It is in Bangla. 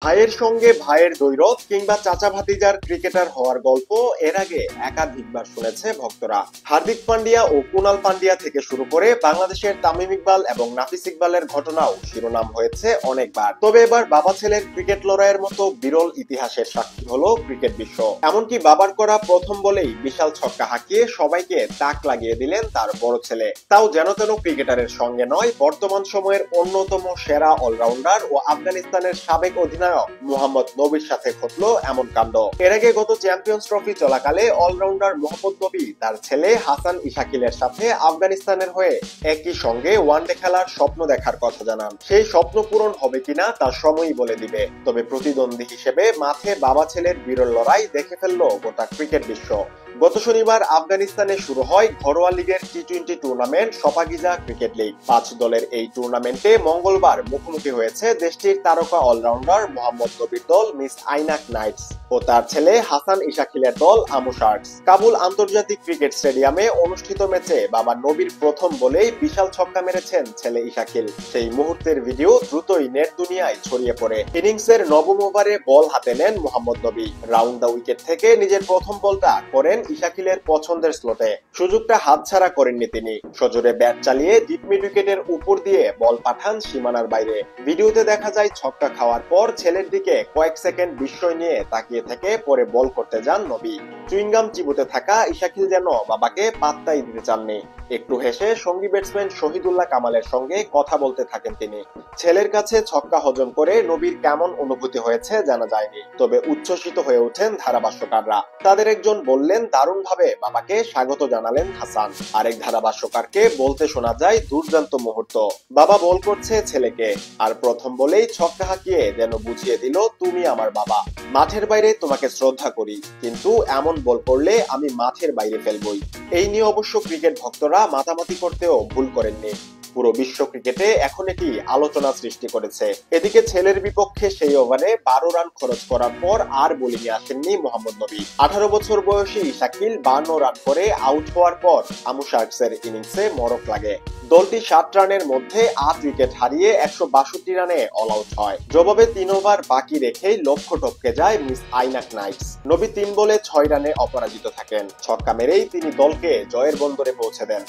ভাইয়ের সঙ্গে ভাইয়ের দ্বৈরথ কিংবা চাচা ভাতিজার ক্রিকেটার হওয়ার গল্প এর আগে একাধিকবার শুনেছে ভক্তরা। হার্দিক পান্ডিয়া ও কুনাল পান্ডিয়া থেকে শুরু করে বাংলাদেশের তামিম ইকবাল এবং নাফিস ইকবালের ঘটনাও শিরোনাম হয়েছে অনেকবার। তবে এবার বাবা ছেলের ক্রিকেট লড়াইয়ের মতো বিরল ইতিহাসের সাক্ষী হলো ক্রিকেট বিশ্ব। এমনকি বাবার করা প্রথম বলেই বিশাল ছক্কা হাঁকিয়ে সবাইকে তাক লাগিয়ে দিলেন তার বড় ছেলে, তাও যেন তেন ক্রিকেটারের সঙ্গে নয়, বর্তমান সময়ের অন্যতম সেরা অলরাউন্ডার ও আফগানিস্তানের সাবেক অধিনায়ক মোহাম্মদ নবীর সাথে ঘটলো এমন কাণ্ড। এর আগে গত চ্যাম্পিয়ন্স ট্রফি চলাকালে অলরাউন্ডার মোহাম্মদ নবী তার ছেলে হাসান ইশাকিলের সাথে আফগানিস্তানের হয়ে একই সঙ্গে ওয়ানডে খেলার স্বপ্ন দেখার কথা জানান। সেই স্বপ্ন পূরণ হবে কিনা তা সময়ই বলে দিবে। তবে প্রতিদ্বন্দ্বী হিসেবে মাঠে বাবা ছেলের বিরল লড়াই দেখে ফেললো গোটা ক্রিকেট বিশ্ব। গত শনিবার আফগানিস্তানে শুরু হয় ঘরোয়া লিগের টি-20 টুর্নামেন্ট সপাগিজা ক্রিকেট লিগ। 5 দলের এই টুর্নামেন্টে মঙ্গলবার মুখোমুখি হয়েছে দেশটির তারকা অলরাউন্ডার মোহাম্মদ নবীর দল মিস আইনাক নাইটস ও তার ছেলে হাসান ইশাকিলের দল আমু শার্কস। কাবুল আন্তর্জাতিক ক্রিকেট স্টেডিয়ামে অনুষ্ঠিত ম্যাচে বাবা নবীর প্রথম বলেই বিশাল ছক্কা মেরেছেন ছেলে ইশাকিল। সেই মুহূর্তের ভিডিও দ্রুতই নেট দুনিয়ায় ছড়িয়ে পড়ে। ইনিংসের নবম ওভারে বল হাতে নেন মোহাম্মদ নবী। রাউন্ড দ্য উইকেট থেকে নিজের প্রথম বলটা করেন ইশাকিলের পছন্দের স্লটে। সুযোগটা হাতছাড়া করেননি তিনি। সজোরে ব্যাট চালিয়ে ডিপ মিড উইকেটের উপর দিয়ে বল পাঠান সীমানার বাইরে। ভিডিওতে দেখা যায় ছক্কা খাওয়ার পর ছেলের দিকে কয়েক সেকেন্ড বিস্ময় নিয়ে তাকিয়ে থেকে পরে বল করতে যান নবী। চুইংগাম চিবুতে থাকা ইশাকিল যেন বাবাকে পাত্তাই দিতে চাননি। একটু হেসে সঙ্গী ব্যাটসম্যান শহীদুল্লাহ কামালের সঙ্গে কথা বলতে থাকেন তিনি। ছেলের কাছে ছক্কা হজম করে নবীর কেমন অনুভূতি হয়েছে জানা যায়নি, তবে উচ্ছ্বসিত হয়ে ওঠেন ধারাভাষ্যকাররা। তাদের একজন বললেন দারুণভাবে বাবাকে স্বাগত জানালেন হাসান। আরেক ধারাভাষ্যকারকে বলতে শোনা যায় দুর্দান্ত মুহূর্ত, বাবা বল করছে ছেলেকে আর প্রথম বলেই ছক্কা হাঁকিয়ে যেন বুঝিয়ে দিল তুমি আমার বাবা। মাঠের বাইরে তোমাকে শ্রদ্ধা করি, কিন্তু এমন বল করলে আমি মাঠের বাইরে ফেলবই। এই নিয়ে অবশ্য ক্রিকেট ভক্তরা মাতামাতি করতেও ভুল করেননি। পুরো বিশ্ব ক্রিকেটে এখন এটি আলোচনা সৃষ্টি করেছে। এদিকে ছেলের বিপক্ষে সেই ওভারে 12 রান খরচ করার পর আর বোলিংয়ে আসেননি মোহাম্মদ নবী। 18 বছর বয়সী শাকিল 52 রান করে আউট হওয়ার পর আমু শার্কসের ইনিংসে মরক লাগে। দলটি 7 রানের মধ্যে 8 উইকেট হারিয়ে 162 রানে অল আউট হয়। জবাবে 3 ওভার বাকি রেখেই লক্ষ্য টপকে যায় মিস আইনাক নাইটস। নবী 3 বলে 6 রানে অপরাজিত থাকেন। ছক্কা মেরেই তিনি দলকে জয়ের বন্দরে পৌঁছে দেন।